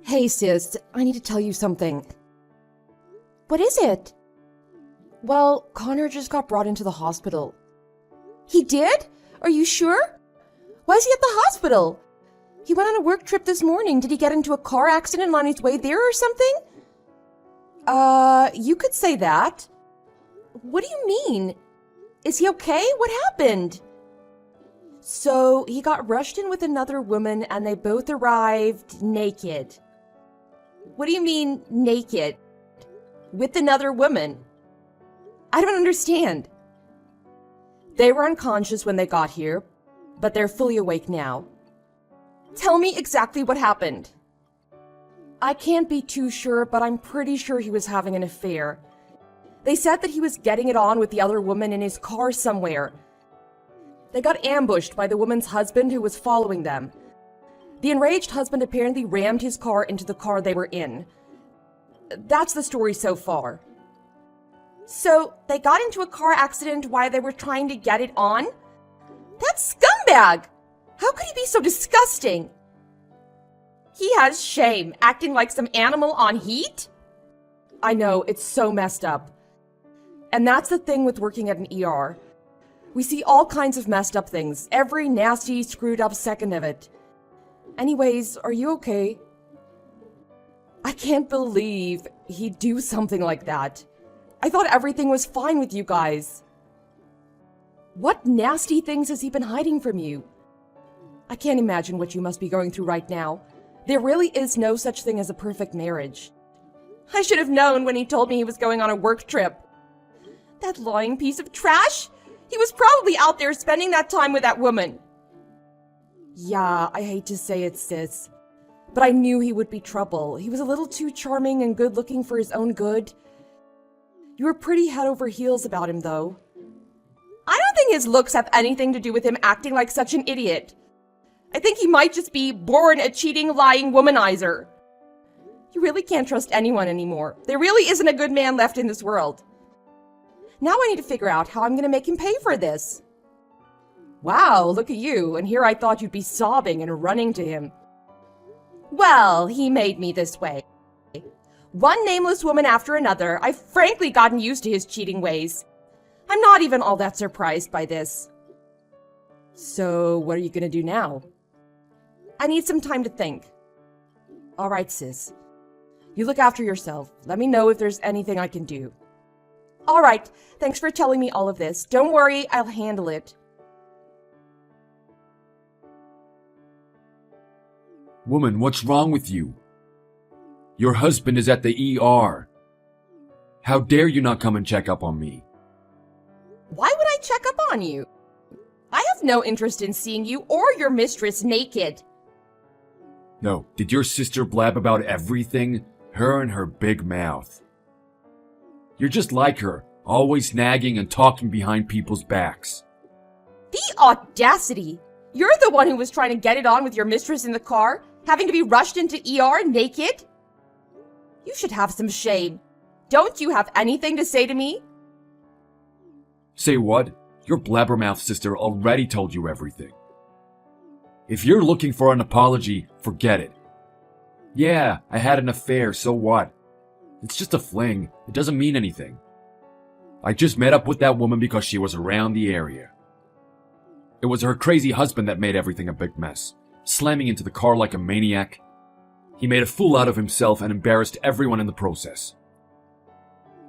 Hey sis, I need to tell you something. What is it? Well, Connor just got brought into the hospital. He did? Are you sure? Why is he at the hospital? He went on a work trip this morning. Did he get into a car accident on his way there or something? You could say that. What do you mean? Is he okay? What happened? So, he got rushed in with another woman and they both arrived naked. What do you mean, naked? With another woman? I don't understand. They were unconscious when they got here, but they're fully awake now. Tell me exactly what happened. I can't be too sure, but I'm pretty sure he was having an affair. They said that he was getting it on with the other woman in his car somewhere. They got ambushed by the woman's husband who was following them. The enraged husband apparently rammed his car into the car they were in. That's the story so far. So, they got into a car accident while they were trying to get it on? That scumbag! How could he be so disgusting? He has shame, acting like some animal on heat? I know, it's so messed up. And that's the thing with working at an ER. We see all kinds of messed up things, every nasty, screwed up second of it. Anyways, are you okay? I can't believe he'd do something like that. I thought everything was fine with you guys. What nasty things has he been hiding from you? I can't imagine what you must be going through right now. There really is no such thing as a perfect marriage. I should have known when he told me he was going on a work trip. That lying piece of trash! He was probably out there spending that time with that woman. Yeah, I hate to say it, sis. But I knew he would be trouble. He was a little too charming and good-looking for his own good. You were pretty head over heels about him, though. I don't think his looks have anything to do with him acting like such an idiot. I think he might just be born a cheating, lying womanizer. You really can't trust anyone anymore. There really isn't a good man left in this world. Now I need to figure out how I'm going to make him pay for this. Wow, look at you, and here I thought you'd be sobbing and running to him. Well, he made me this way. One nameless woman after another, I've frankly gotten used to his cheating ways. I'm not even all that surprised by this. So, what are you gonna do now? I need some time to think. Alright, sis. You look after yourself. Let me know if there's anything I can do. Alright, thanks for telling me all of this. Don't worry, I'll handle it. Woman, what's wrong with you? Your husband is at the ER. How dare you not come and check up on me? Why would I check up on you? I have no interest in seeing you or your mistress naked. No, did your sister blab about everything? Her and her big mouth. You're just like her, always nagging and talking behind people's backs. The audacity! You're the one who was trying to get it on with your mistress in the car, having to be rushed into ER naked? You should have some shame. Don't you have anything to say to me? Say what? Your blabbermouth sister already told you everything. If you're looking for an apology, forget it. Yeah, I had an affair, so what? It's just a fling. It doesn't mean anything. I just met up with that woman because she was around the area. It was her crazy husband that made everything a big mess, slamming into the car like a maniac. He made a fool out of himself and embarrassed everyone in the process.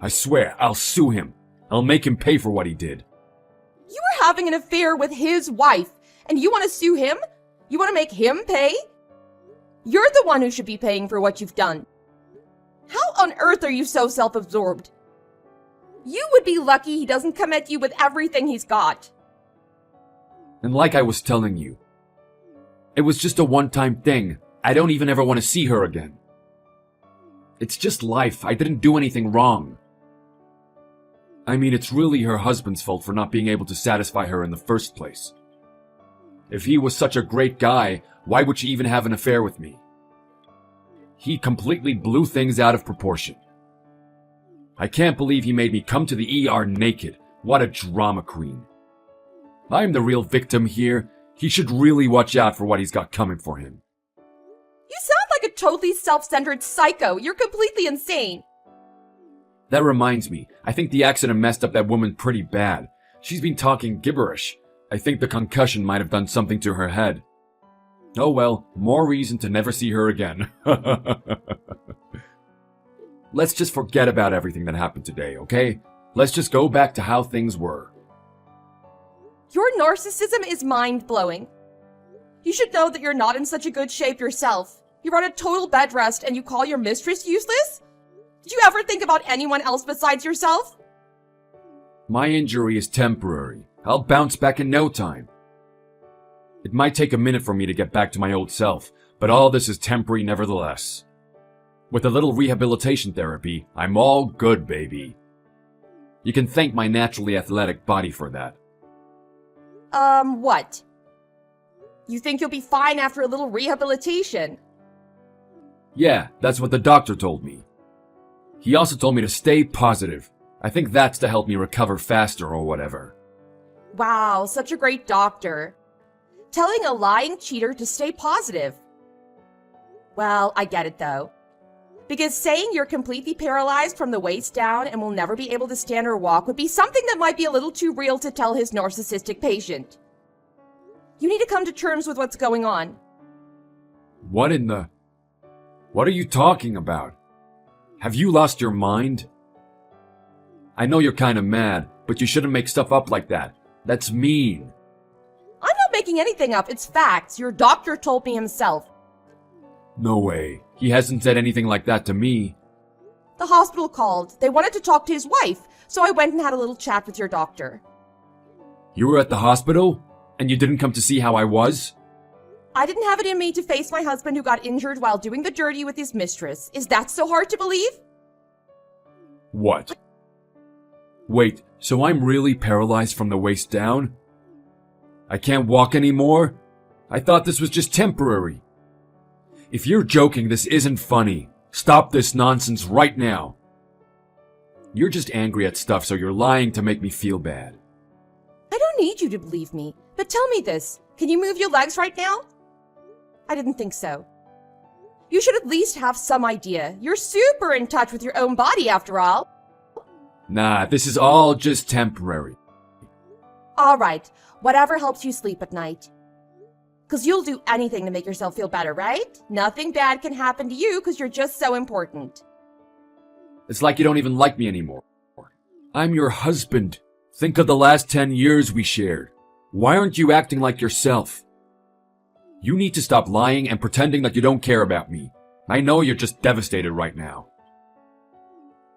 I swear, I'll sue him. I'll make him pay for what he did. You were having an affair with his wife, and you want to sue him? You want to make him pay? You're the one who should be paying for what you've done. How on earth are you so self-absorbed? You would be lucky he doesn't come at you with everything he's got. And like I was telling you, it was just a one-time thing. I don't even ever want to see her again. It's just life. I didn't do anything wrong. I mean, it's really her husband's fault for not being able to satisfy her in the first place. If he was such a great guy, why would she even have an affair with me? He completely blew things out of proportion. I can't believe he made me come to the ER naked. What a drama queen. I'm the real victim here. He should really watch out for what he's got coming for him. You sound like a totally self-centered psycho. You're completely insane. That reminds me, I think the accident messed up that woman pretty bad. She's been talking gibberish. I think the concussion might have done something to her head. Oh well, more reason to never see her again. Let's just forget about everything that happened today, okay? Let's just go back to how things were. Your narcissism is mind-blowing. You should know that you're not in such a good shape yourself. You're on a total bed rest and you call your mistress useless? Did you ever think about anyone else besides yourself? My injury is temporary. I'll bounce back in no time. It might take a minute for me to get back to my old self, but all this is temporary nevertheless. With a little rehabilitation therapy, I'm all good, baby. You can thank my naturally athletic body for that. What? You think you'll be fine after a little rehabilitation? Yeah, that's what the doctor told me. He also told me to stay positive. I think that's to help me recover faster or whatever. Wow, such a great doctor. Telling a lying cheater to stay positive. Well, I get it though. Because saying you're completely paralyzed from the waist down and will never be able to stand or walk would be something that might be a little too real to tell his narcissistic patient. You need to come to terms with what's going on. What are you talking about? Have you lost your mind? I know you're kinda mad, but you shouldn't make stuff up like that. That's mean. I'm not making anything up, it's facts. Your doctor told me himself. No way. He hasn't said anything like that to me. The hospital called. They wanted to talk to his wife, so I went and had a little chat with your doctor. You were at the hospital? And you didn't come to see how I was? I didn't have it in me to face my husband who got injured while doing the dirty with his mistress. Is that so hard to believe? What? Wait, so I'm really paralyzed from the waist down? I can't walk anymore? I thought this was just temporary. If you're joking, this isn't funny. Stop this nonsense right now. You're just angry at stuff, so you're lying to make me feel bad. I don't need you to believe me, but tell me this. Can you move your legs right now? I didn't think so. You should at least have some idea. You're super in touch with your own body after all. Nah, this is all just temporary. All right, whatever helps you sleep at night. Because you'll do anything to make yourself feel better, right? Nothing bad can happen to you because you're just so important. It's like you don't even like me anymore. I'm your husband. Think of the last 10 years we shared. Why aren't you acting like yourself? You need to stop lying and pretending that you don't care about me. I know you're just devastated right now.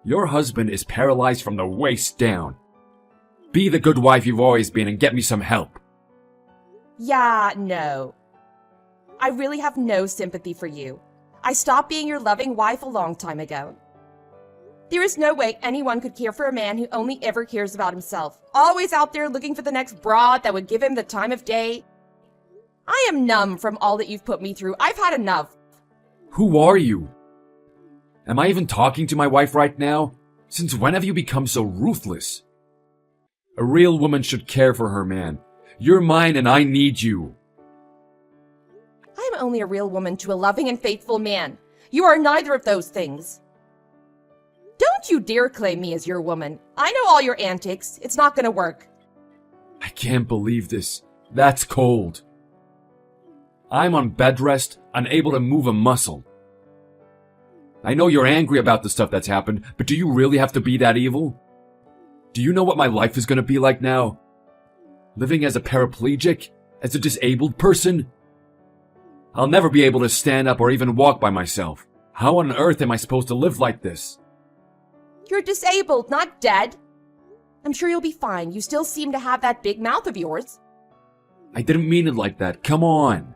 Your husband is paralyzed from the waist down. Be the good wife you've always been and get me some help. Yeah, no. I really have no sympathy for you. I stopped being your loving wife a long time ago. There is no way anyone could care for a man who only ever cares about himself, always out there looking for the next broad that would give him the time of day. I am numb from all that you've put me through. I've had enough. Who are you? Am I even talking to my wife right now? Since when have you become so ruthless? A real woman should care for her man. You're mine and I need you. I am only a real woman to a loving and faithful man. You are neither of those things. Don't you dare claim me as your woman. I know all your antics. It's not gonna work. I can't believe this. That's cold. I'm on bed rest, unable to move a muscle. I know you're angry about the stuff that's happened, but do you really have to be that evil? Do you know what my life is gonna be like now? Living as a paraplegic? As a disabled person? I'll never be able to stand up or even walk by myself. How on earth am I supposed to live like this? You're disabled, not dead. I'm sure you'll be fine. You still seem to have that big mouth of yours. I didn't mean it like that. Come on.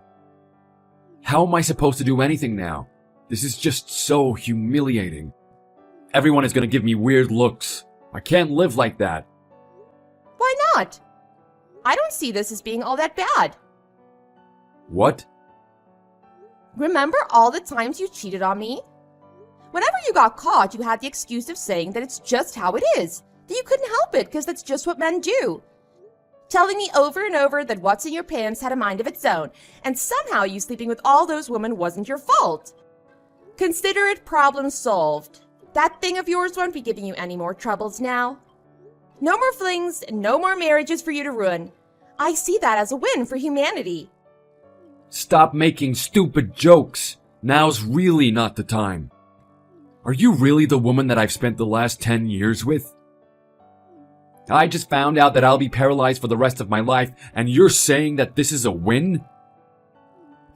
How am I supposed to do anything now? This is just so humiliating. Everyone is gonna give me weird looks. I can't live like that. Why not? I don't see this as being all that bad. What? Remember all the times you cheated on me? Whenever you got caught, you had the excuse of saying that it's just how it is, that you couldn't help it because that's just what men do. Telling me over and over that what's in your pants had a mind of its own, and somehow you sleeping with all those women wasn't your fault. Consider it problem solved. That thing of yours won't be giving you any more troubles now. No more flings, no more marriages for you to ruin. I see that as a win for humanity. Stop making stupid jokes. Now's really not the time. Are you really the woman that I've spent the last 10 years with? I just found out that I'll be paralyzed for the rest of my life, and you're saying that this is a win?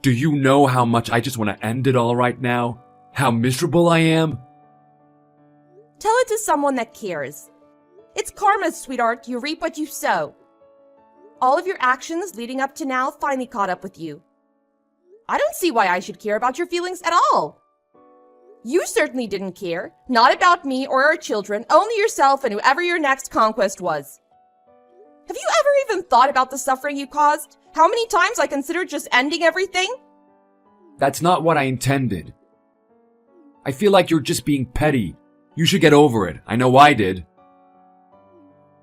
Do you know how much I just want to end it all right now? How miserable I am? Tell it to someone that cares. It's karma, sweetheart. You reap what you sow. All of your actions leading up to now finally caught up with you. I don't see why I should care about your feelings at all. You certainly didn't care. Not about me or our children, only yourself and whoever your next conquest was. Have you ever even thought about the suffering you caused? How many times I considered just ending everything? That's not what I intended. I feel like you're just being petty. You should get over it. I know I did.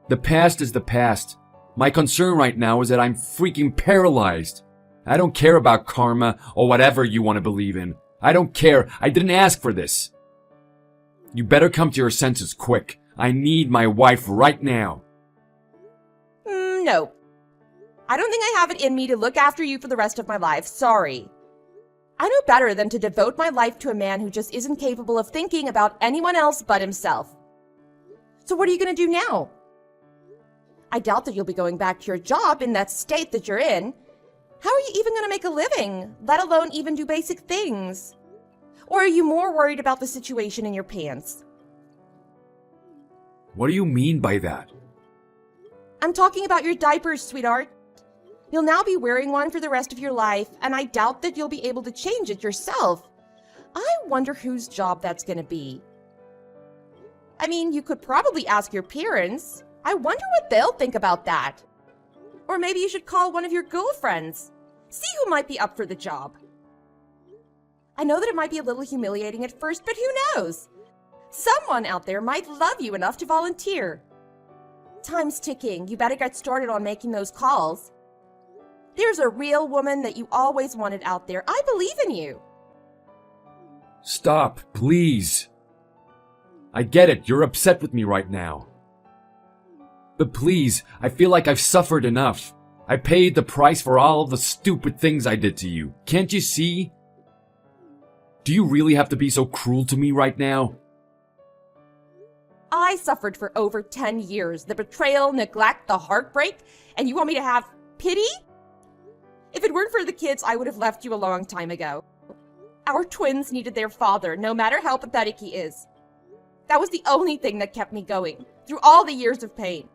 The past is the past. My concern right now is that I'm freaking paralyzed. I don't care about karma or whatever you want to believe in. I don't care. I didn't ask for this. You better come to your senses quick. I need my wife right now. No. I don't think I have it in me to look after you for the rest of my life. Sorry. I know better than to devote my life to a man who just isn't capable of thinking about anyone else but himself. So what are you going to do now? I doubt that you'll be going back to your job in that state that you're in. How are you even going to make a living, let alone even do basic things? Or are you more worried about the situation in your pants? What do you mean by that? I'm talking about your diapers, sweetheart. You'll now be wearing one for the rest of your life, and I doubt that you'll be able to change it yourself. I wonder whose job that's going to be. I mean, you could probably ask your parents. I wonder what they'll think about that. Or maybe you should call one of your girlfriends. See who might be up for the job. I know that it might be a little humiliating at first, but who knows? Someone out there might love you enough to volunteer. Time's ticking. You better get started on making those calls. There's a real woman that you always wanted out there. I believe in you. Stop, please. I get it. You're upset with me right now. But please, I feel like I've suffered enough. I paid the price for all of the stupid things I did to you. Can't you see? Do you really have to be so cruel to me right now? I suffered for over 10 years. The betrayal, neglect, the heartbreak, and you want me to have pity? If it weren't for the kids, I would have left you a long time ago. Our twins needed their father, no matter how pathetic he is. That was the only thing that kept me going, through all the years of pain.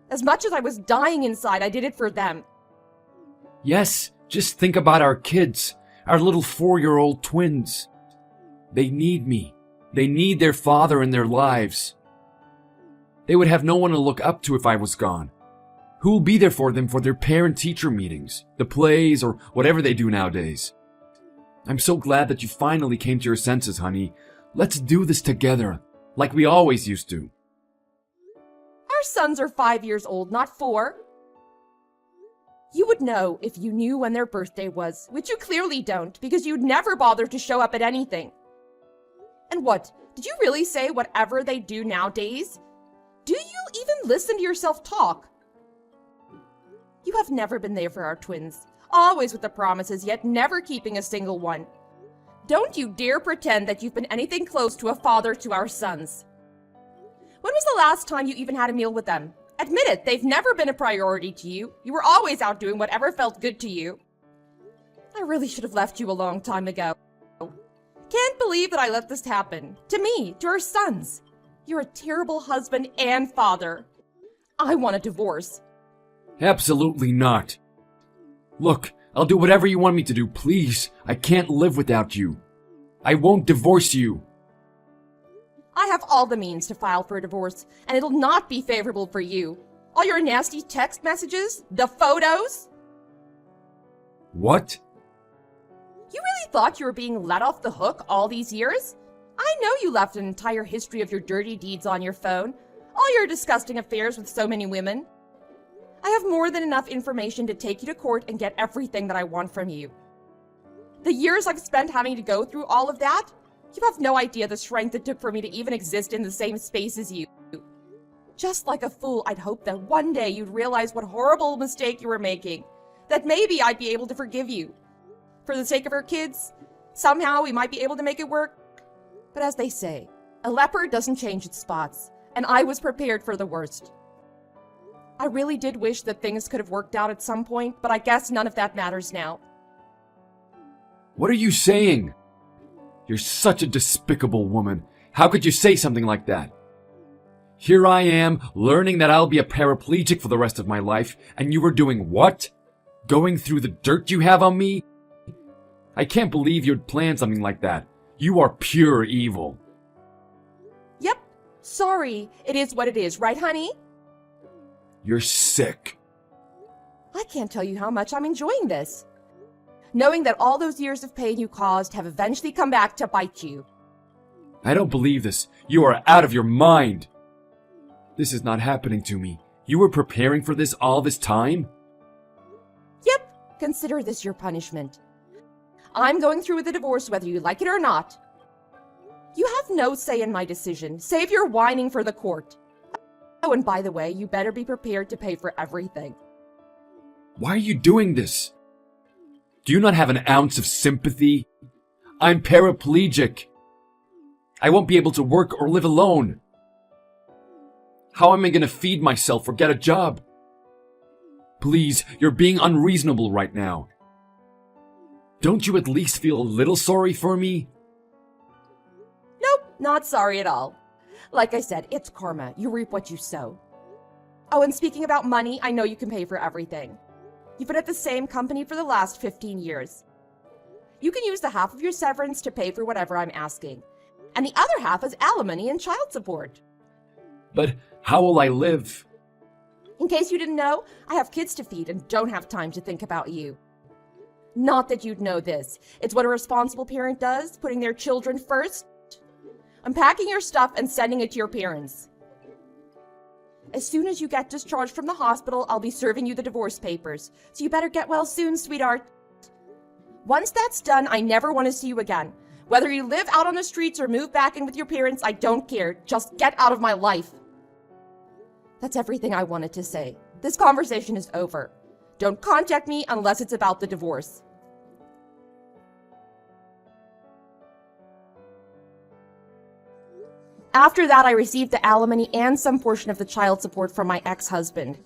As much as I was dying inside, I did it for them. Yes, just think about our kids, our little 4-year-old twins. They need me. They need their father in their lives. They would have no one to look up to if I was gone. Who will be there for them for their parent-teacher meetings, the plays, or whatever they do nowadays? I'm so glad that you finally came to your senses, honey. Let's do this together, like we always used to. Our sons are 5 years old, not 4. You would know if you knew when their birthday was, which you clearly don't, because you'd never bother to show up at anything. And what, did you really say whatever they do nowadays? Do you even listen to yourself talk? You have never been there for our twins, always with the promises, yet never keeping a single one. Don't you dare pretend that you've been anything close to a father to our sons. When was the last time you even had a meal with them? Admit it, they've never been a priority to you. You were always out doing whatever felt good to you. I really should have left you a long time ago. Can't believe that I let this happen. To me, to our sons. You're a terrible husband and father. I want a divorce. Absolutely not. Look, I'll do whatever you want me to do, please. I can't live without you. I won't divorce you. I have all the means to file for a divorce, and it'll not be favorable for you. All your nasty text messages, the photos. What? You really thought you were being let off the hook all these years? I know you left an entire history of your dirty deeds on your phone, all your disgusting affairs with so many women. I have more than enough information to take you to court and get everything that I want from you. The years I've spent having to go through all of that, you have no idea the strength it took for me to even exist in the same space as you. Just like a fool, I'd hoped that one day you'd realize what horrible mistake you were making. That maybe I'd be able to forgive you. For the sake of our kids, somehow we might be able to make it work. But as they say, a leopard doesn't change its spots, and I was prepared for the worst. I really did wish that things could have worked out at some point, but I guess none of that matters now. What are you saying? You're such a despicable woman. How could you say something like that? Here I am, learning that I'll be a paraplegic for the rest of my life, and you were doing what? Going through the dirt you have on me? I can't believe you'd plan something like that. You are pure evil. Yep. Sorry. It is what it is, right, honey? You're sick. I can't tell you how much I'm enjoying this. Knowing that all those years of pain you caused have eventually come back to bite you. I don't believe this. You are out of your mind. This is not happening to me. You were preparing for this all this time? Yep. Consider this your punishment. I'm going through with the divorce whether you like it or not. You have no say in my decision, save your whining for the court. Oh, and by the way, you better be prepared to pay for everything. Why are you doing this? Do you not have an ounce of sympathy? I'm paraplegic. I won't be able to work or live alone. How am I going to feed myself or get a job? Please, you're being unreasonable right now. Don't you at least feel a little sorry for me? Nope, not sorry at all. Like I said, it's karma. You reap what you sow. Oh, and speaking about money, I know you can pay for everything. You've been at the same company for the last 15 years. You can use the half of your severance to pay for whatever I'm asking, and the other half is alimony and child support. But how will I live? In case you didn't know, I have kids to feed and don't have time to think about you. Not that you'd know this. It's what a responsible parent does, putting their children first. I'm packing your stuff and sending it to your parents. As soon as you get discharged from the hospital, I'll be serving you the divorce papers, so you better get well soon, sweetheart. Once that's done, I never want to see you again. Whether you live out on the streets or move back in with your parents, I don't care. Just get out of my life. That's everything I wanted to say. This conversation is over. Don't contact me unless it's about the divorce. After that, I received the alimony and some portion of the child support from my ex-husband.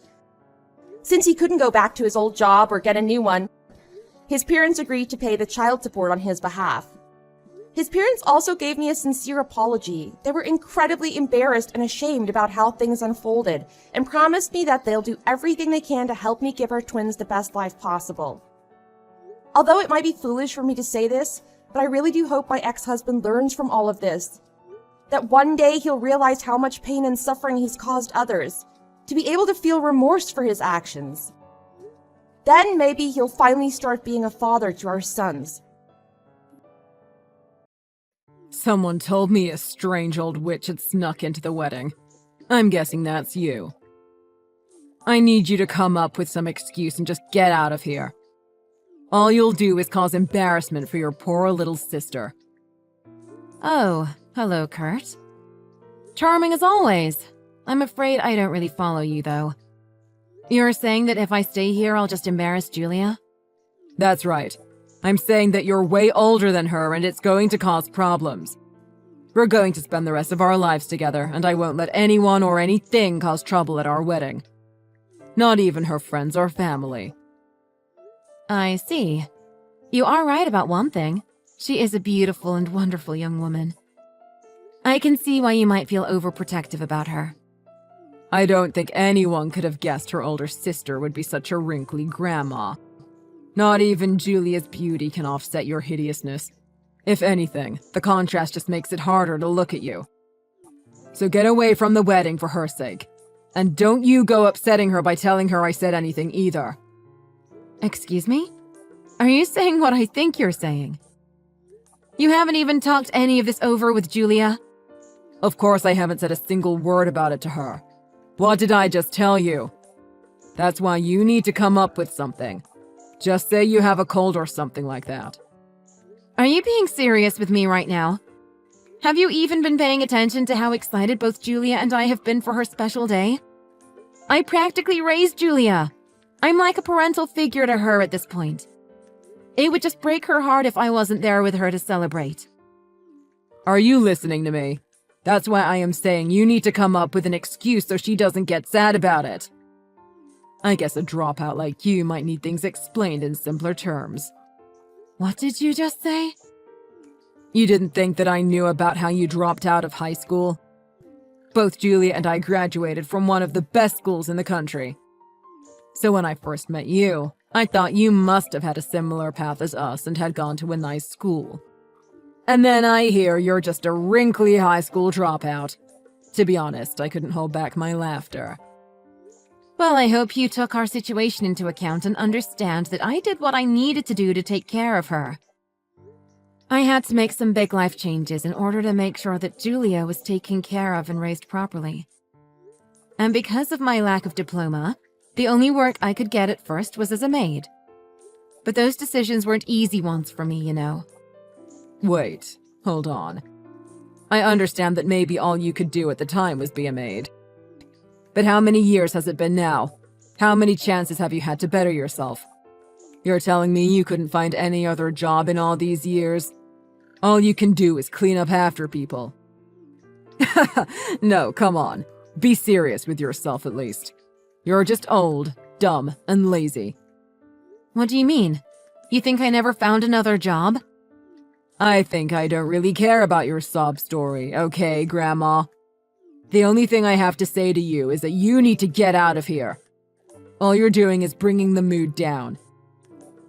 Since he couldn't go back to his old job or get a new one, his parents agreed to pay the child support on his behalf. His parents also gave me a sincere apology. They were incredibly embarrassed and ashamed about how things unfolded, and promised me that they'll do everything they can to help me give our twins the best life possible. Although it might be foolish for me to say this, but I really do hope my ex-husband learns from all of this. That one day he'll realize how much pain and suffering he's caused others, to be able to feel remorse for his actions. Then maybe he'll finally start being a father to our sons. Someone told me a strange old witch had snuck into the wedding. I'm guessing that's you. I need you to come up with some excuse and just get out of here. All you'll do is cause embarrassment for your poor little sister. Oh, hello, Kurt. Charming as always. I'm afraid I don't really follow you, though. You're saying that if I stay here, I'll just embarrass Julia? That's right. I'm saying that you're way older than her and it's going to cause problems. We're going to spend the rest of our lives together, and I won't let anyone or anything cause trouble at our wedding. Not even her friends or family. I see. You are right about one thing. She is a beautiful and wonderful young woman. I can see why you might feel overprotective about her. I don't think anyone could have guessed her older sister would be such a wrinkly grandma. Not even Julia's beauty can offset your hideousness. If anything, the contrast just makes it harder to look at you. So get away from the wedding for her sake. And don't you go upsetting her by telling her I said anything either. Excuse me? Are you saying what I think you're saying? You haven't even talked any of this over with Julia? Of course I haven't said a single word about it to her. What did I just tell you? That's why you need to come up with something. Just say you have a cold or something like that. Are you being serious with me right now? Have you even been paying attention to how excited both Julia and I have been for her special day? I practically raised Julia. I'm like a parental figure to her at this point. It would just break her heart if I wasn't there with her to celebrate. Are you listening to me? That's why I am saying you need to come up with an excuse so she doesn't get sad about it. I guess a dropout like you might need things explained in simpler terms. What did you just say? You didn't think that I knew about how you dropped out of high school? Both Julia and I graduated from one of the best schools in the country. So when I first met you, I thought you must have had a similar path as us and had gone to a nice school. And then I hear you're just a wrinkly high school dropout. To be honest, I couldn't hold back my laughter. Well, I hope you took our situation into account and understand that I did what I needed to do to take care of her. I had to make some big life changes in order to make sure that Julia was taken care of and raised properly. And because of my lack of diploma, the only work I could get at first was as a maid. But those decisions weren't easy ones for me, you know. Wait, hold on. I understand that maybe all you could do at the time was be a maid. But how many years has it been now? How many chances have you had to better yourself? You're telling me you couldn't find any other job in all these years? All you can do is clean up after people. No, come on. Be serious with yourself at least. You're just old, dumb, and lazy. What do you mean? You think I never found another job? I think I don't really care about your sob story, okay, Grandma? The only thing I have to say to you is that you need to get out of here. All you're doing is bringing the mood down.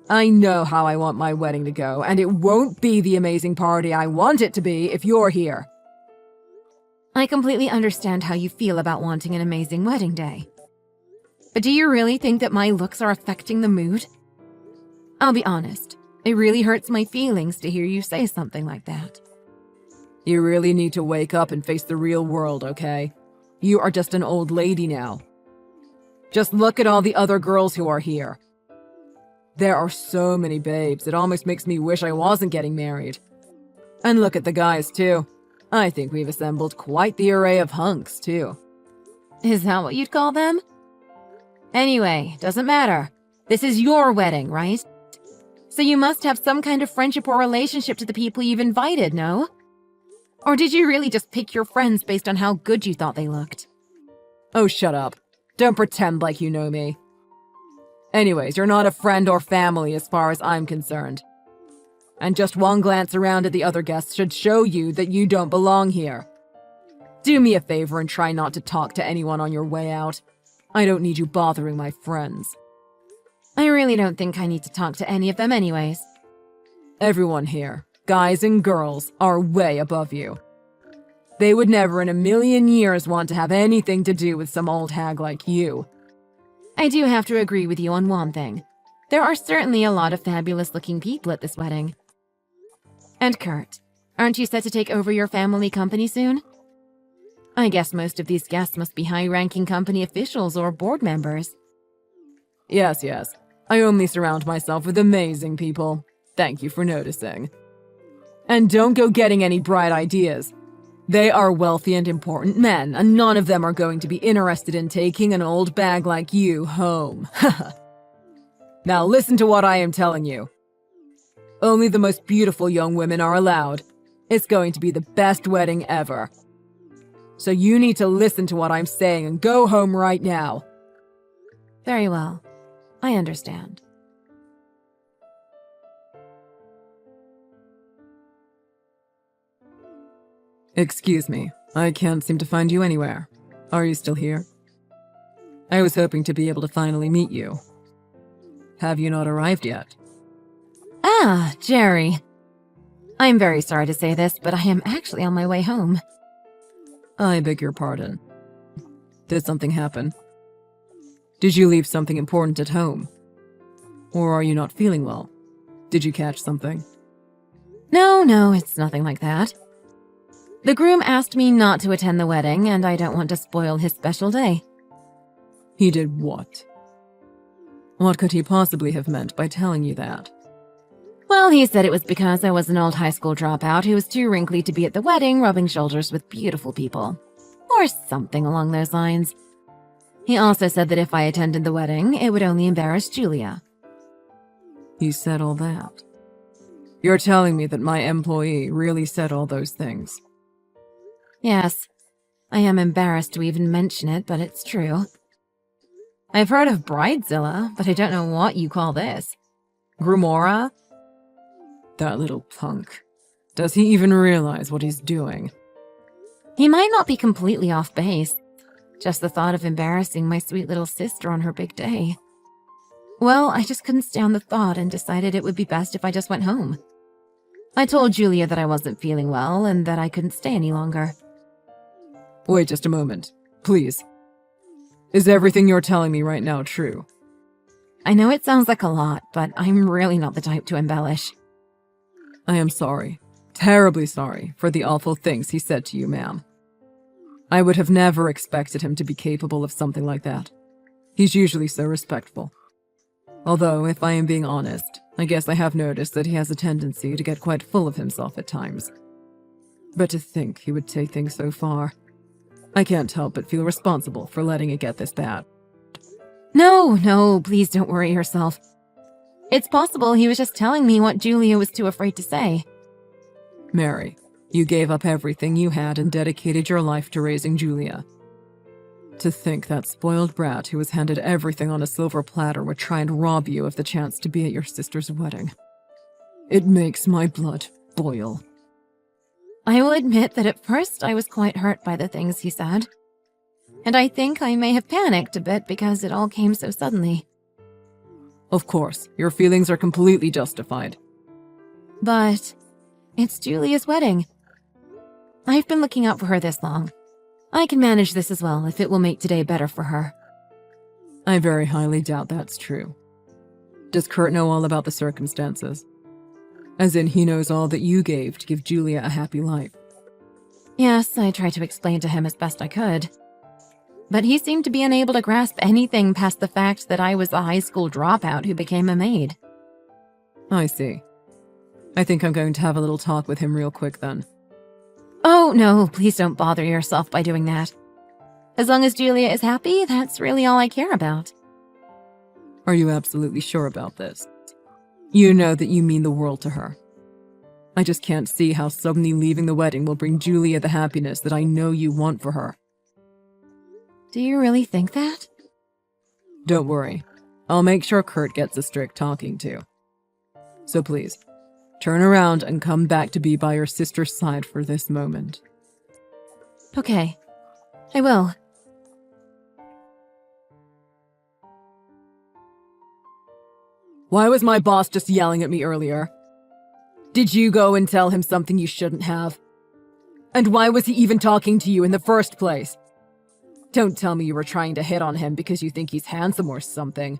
I know how I want my wedding to go, and it won't be the amazing party I want it to be if you're here. I completely understand how you feel about wanting an amazing wedding day. But do you really think that my looks are affecting the mood? I'll be honest, it really hurts my feelings to hear you say something like that. You really need to wake up and face the real world, okay? You are just an old lady now. Just look at all the other girls who are here. There are so many babes, it almost makes me wish I wasn't getting married. And look at the guys, too. I think we've assembled quite the array of hunks, too. Is that what you'd call them? Anyway, doesn't matter. This is your wedding, right? So you must have some kind of friendship or relationship to the people you've invited, no? Or did you really just pick your friends based on how good you thought they looked? Oh, shut up. Don't pretend like you know me. Anyways, you're not a friend or family as far as I'm concerned. And just one glance around at the other guests should show you that you don't belong here. Do me a favor and try not to talk to anyone on your way out. I don't need you bothering my friends. I really don't think I need to talk to any of them anyways. Everyone here, guys and girls, are way above you. They would never in a million years want to have anything to do with some old hag like you. I do have to agree with you on one thing. There are certainly a lot of fabulous-looking people at this wedding. And Kurt, aren't you set to take over your family company soon? I guess most of these guests must be high-ranking company officials or board members. Yes. I only surround myself with amazing people. Thank you for noticing. And don't go getting any bright ideas. They are wealthy and important men, and none of them are going to be interested in taking an old bag like you home. Now listen to what I am telling you. Only the most beautiful young women are allowed. It's going to be the best wedding ever. So you need to listen to what I'm saying and go home right now. Very well. I understand. Excuse me, I can't seem to find you anywhere. Are you still here? I was hoping to be able to finally meet you. Have you not arrived yet? Ah, Jerry. I'm very sorry to say this, but I am actually on my way home. I beg your pardon. Did something happen? Did you leave something important at home? Or are you not feeling well? Did you catch something? No, it's nothing like that. The groom asked me not to attend the wedding, and I don't want to spoil his special day. He did what? What could he possibly have meant by telling you that? Well, he said it was because I was an old high school dropout who was too wrinkly to be at the wedding rubbing shoulders with beautiful people. Or something along those lines. He also said that if I attended the wedding, it would only embarrass Julia. He said all that. You're telling me that my employee really said all those things. Yes, I am embarrassed to even mention it, but it's true. I've heard of Bridezilla, but I don't know what you call this. Grumora? That little punk. Does he even realize what he's doing? He might not be completely off base. Just the thought of embarrassing my sweet little sister on her big day. Well, I just couldn't stand the thought and decided it would be best if I just went home. I told Julia that I wasn't feeling well and that I couldn't stay any longer. Wait just a moment, please. Is everything you're telling me right now true? I know it sounds like a lot, but I'm really not the type to embellish. I am sorry, terribly sorry, for the awful things he said to you, ma'am. I would have never expected him to be capable of something like that. He's usually so respectful. Although, if I am being honest, I guess I have noticed that he has a tendency to get quite full of himself at times. But to think he would take things so far, I can't help but feel responsible for letting it get this bad. No, please don't worry yourself. It's possible he was just telling me what Julia was too afraid to say. Mary, you gave up everything you had and dedicated your life to raising Julia. To think that spoiled brat who was handed everything on a silver platter would try and rob you of the chance to be at your sister's wedding. It makes my blood boil. I will admit that at first I was quite hurt by the things he said. And I think I may have panicked a bit because it all came so suddenly. Of course, your feelings are completely justified. But it's Julia's wedding. I've been looking out for her this long. I can manage this as well if it will make today better for her. I very highly doubt that's true. Does Kurt know all about the circumstances? As in, he knows all that you gave to give Julia a happy life. Yes, I tried to explain to him as best I could. But he seemed to be unable to grasp anything past the fact that I was a high school dropout who became a maid. I see. I think I'm going to have a little talk with him real quick then. Oh, no, please don't bother yourself by doing that. As long as Julia is happy, that's really all I care about. Are you absolutely sure about this? You know that you mean the world to her. I just can't see how suddenly leaving the wedding will bring Julia the happiness that I know you want for her. Do you really think that? Don't worry. I'll make sure Kurt gets a strict talking to. So please, turn around and come back to be by your sister's side for this moment. Okay, I will. Why was my boss just yelling at me earlier? Did you go and tell him something you shouldn't have? And why was he even talking to you in the first place? Don't tell me you were trying to hit on him because you think he's handsome or something.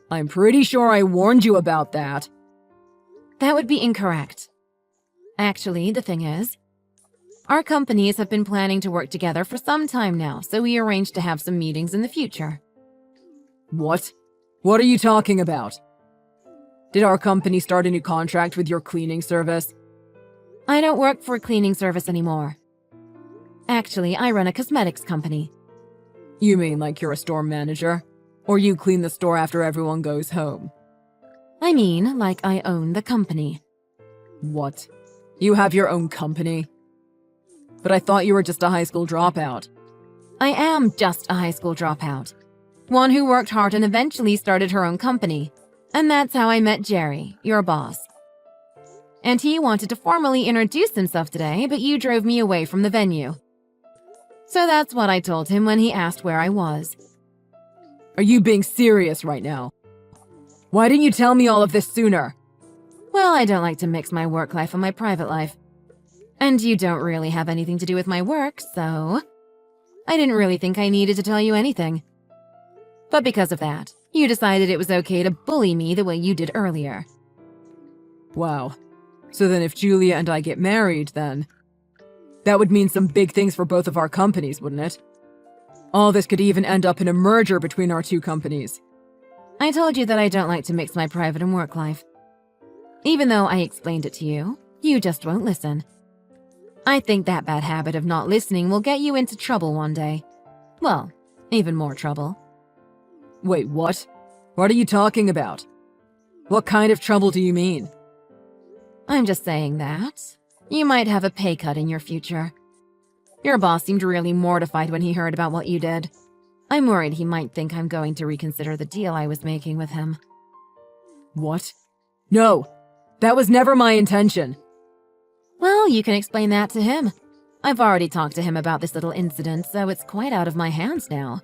I'm pretty sure I warned you about that. That would be incorrect. Actually, the thing is, our companies have been planning to work together for some time now, so we arranged to have some meetings in the future. What? What are you talking about? Did our company start a new contract with your cleaning service? I don't work for a cleaning service anymore. Actually, I run a cosmetics company. You mean like you're a store manager? Or you clean the store after everyone goes home? I mean, like I own the company. What? You have your own company? But I thought you were just a high school dropout. I am just a high school dropout. One who worked hard and eventually started her own company. And that's how I met Jerry, your boss. And he wanted to formally introduce himself today, but you drove me away from the venue. So that's what I told him when he asked where I was. Are you being serious right now? Why didn't you tell me all of this sooner? Well, I don't like to mix my work life and my private life. And you don't really have anything to do with my work, so I didn't really think I needed to tell you anything. But because of that, you decided it was okay to bully me the way you did earlier. Wow. So then if Julia and I get married, then that would mean some big things for both of our companies, wouldn't it? All this could even end up in a merger between our two companies. I told you that I don't like to mix my private and work life. Even though I explained it to you, you just won't listen. I think that bad habit of not listening will get you into trouble one day. Well, even more trouble. Wait, what? What are you talking about? What kind of trouble do you mean? I'm just saying that. You might have a pay cut in your future. Your boss seemed really mortified when he heard about what you did. I'm worried he might think I'm going to reconsider the deal I was making with him. What? No! That was never my intention! Well, you can explain that to him. I've already talked to him about this little incident, so it's quite out of my hands now.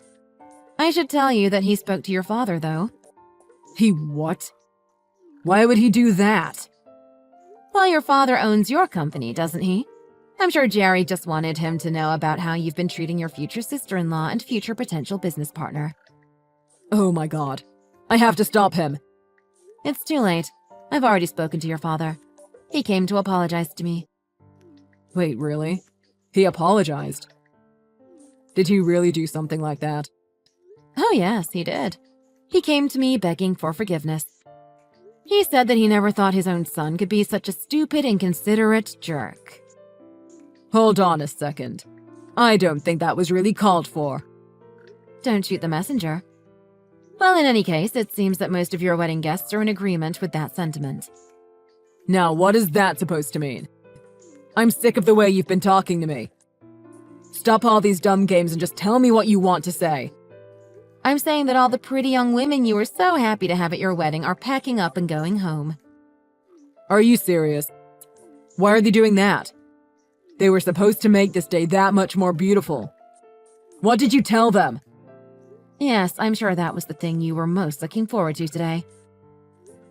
I should tell you that he spoke to your father, though. He what? Why would he do that? Well, your father owns your company, doesn't he? I'm sure Jerry just wanted him to know about how you've been treating your future sister-in-law and future potential business partner. Oh my god. I have to stop him. It's too late. I've already spoken to your father. He came to apologize to me. Wait, really? He apologized? Did he really do something like that? Oh yes, he did. He came to me begging for forgiveness. He said that he never thought his own son could be such a stupid, inconsiderate jerk. Hold on a second. I don't think that was really called for. Don't shoot the messenger. Well, in any case, it seems that most of your wedding guests are in agreement with that sentiment. Now, what is that supposed to mean? I'm sick of the way you've been talking to me. Stop all these dumb games and just tell me what you want to say. I'm saying that all the pretty young women you were so happy to have at your wedding are packing up and going home. Are you serious? Why are they doing that? They were supposed to make this day that much more beautiful. What did you tell them? Yes, I'm sure that was the thing you were most looking forward to today.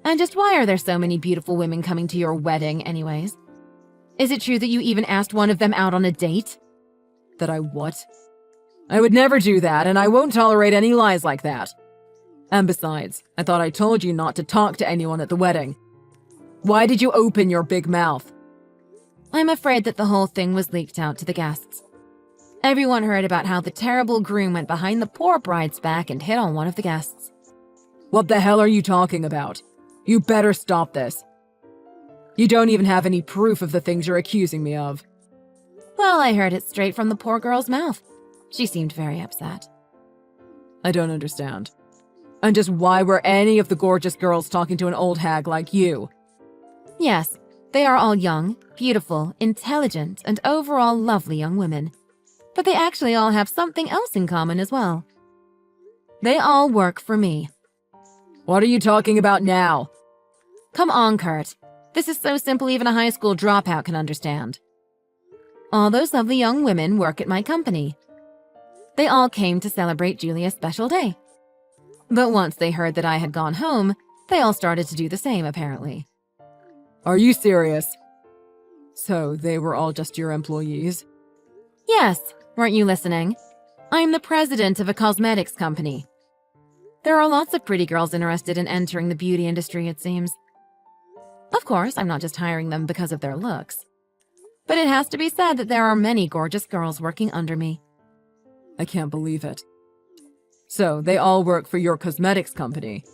And just why are there so many beautiful women coming to your wedding anyways? Is it true that you even asked one of them out on a date? That I what? I would never do that, and I won't tolerate any lies like that. And besides, I thought I told you not to talk to anyone at the wedding. Why did you open your big mouth? I'm afraid that the whole thing was leaked out to the guests. Everyone heard about how the terrible groom went behind the poor bride's back and hit on one of the guests. What the hell are you talking about? You better stop this. You don't even have any proof of the things you're accusing me of. Well, I heard it straight from the poor girl's mouth. She seemed very upset. I don't understand. And just why were any of the gorgeous girls talking to an old hag like you? Yes, they are all young, beautiful, intelligent, and overall lovely young women. But they actually all have something else in common as well. They all work for me. What are you talking about now? Come on, Kurt. This is so simple even a high school dropout can understand. All those lovely young women work at my company. They all came to celebrate Julia's special day. But once they heard that I had gone home, they all started to do the same, apparently. Are you serious? So they were all just your employees? Yes, weren't you listening? I'm the president of a cosmetics company. There are lots of pretty girls interested in entering the beauty industry, it seems. Of course, I'm not just hiring them because of their looks. But it has to be said that there are many gorgeous girls working under me. I can't believe it. So, they all work for your cosmetics company.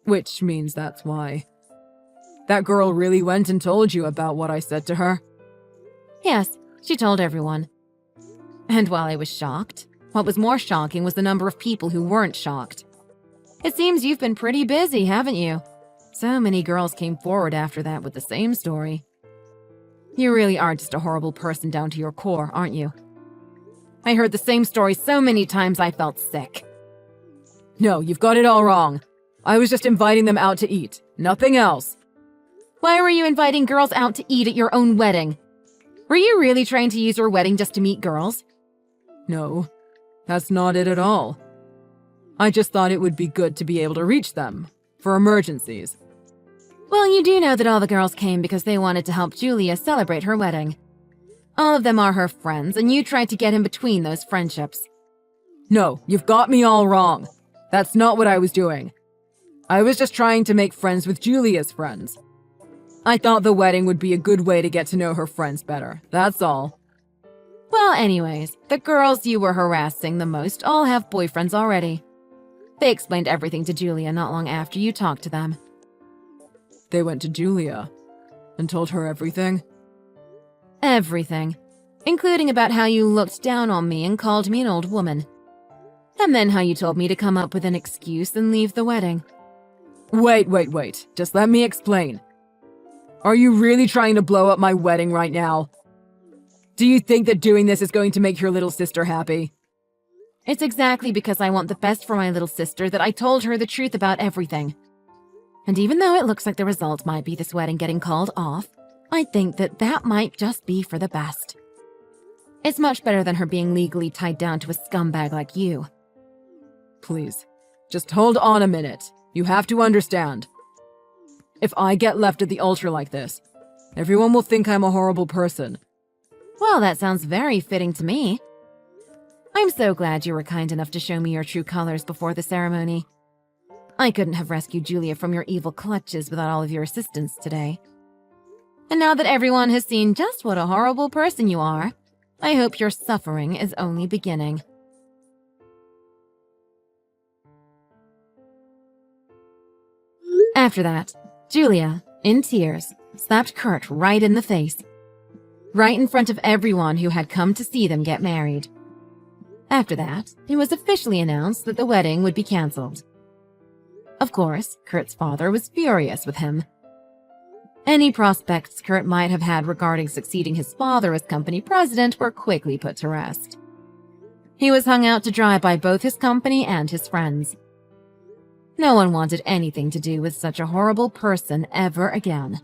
Which means that's why. That girl really went and told you about what I said to her? Yes, she told everyone. And while I was shocked, what was more shocking was the number of people who weren't shocked. It seems you've been pretty busy, haven't you? So many girls came forward after that with the same story. You really are just a horrible person down to your core, aren't you? I heard the same story so many times I felt sick. No, you've got it all wrong. I was just inviting them out to eat, nothing else. Why were you inviting girls out to eat at your own wedding? Were you really trying to use your wedding just to meet girls? No, that's not it at all. I just thought it would be good to be able to reach them, for emergencies. Well, you do know that all the girls came because they wanted to help Julia celebrate her wedding. All of them are her friends, and you tried to get in between those friendships. No, you've got me all wrong. That's not what I was doing. I was just trying to make friends with Julia's friends. I thought the wedding would be a good way to get to know her friends better, that's all. Well, anyways, the girls you were harassing the most all have boyfriends already. They explained everything to Julia not long after you talked to them. They went to Julia and told her everything? Everything, including about how you looked down on me and called me an old woman. And then how you told me to come up with an excuse and leave the wedding. Wait. Just let me explain. Are you really trying to blow up my wedding right now? Do you think that doing this is going to make your little sister happy? It's exactly because I want the best for my little sister that I told her the truth about everything. And even though it looks like the result might be this wedding getting called off, I think that that might just be for the best. It's much better than her being legally tied down to a scumbag like you. Please, just hold on a minute. You have to understand. If I get left at the altar like this, everyone will think I'm a horrible person. Well, that sounds very fitting to me. I'm so glad you were kind enough to show me your true colors before the ceremony. I couldn't have rescued Julia from your evil clutches without all of your assistance today. And now that everyone has seen just what a horrible person you are, I hope your suffering is only beginning. After that, Julia, in tears, slapped Kurt right in the face. Right in front of everyone who had come to see them get married. After that, it was officially announced that the wedding would be cancelled. Of course, Kurt's father was furious with him. Any prospects Kurt might have had regarding succeeding his father as company president were quickly put to rest. He was hung out to dry by both his company and his friends. No one wanted anything to do with such a horrible person ever again.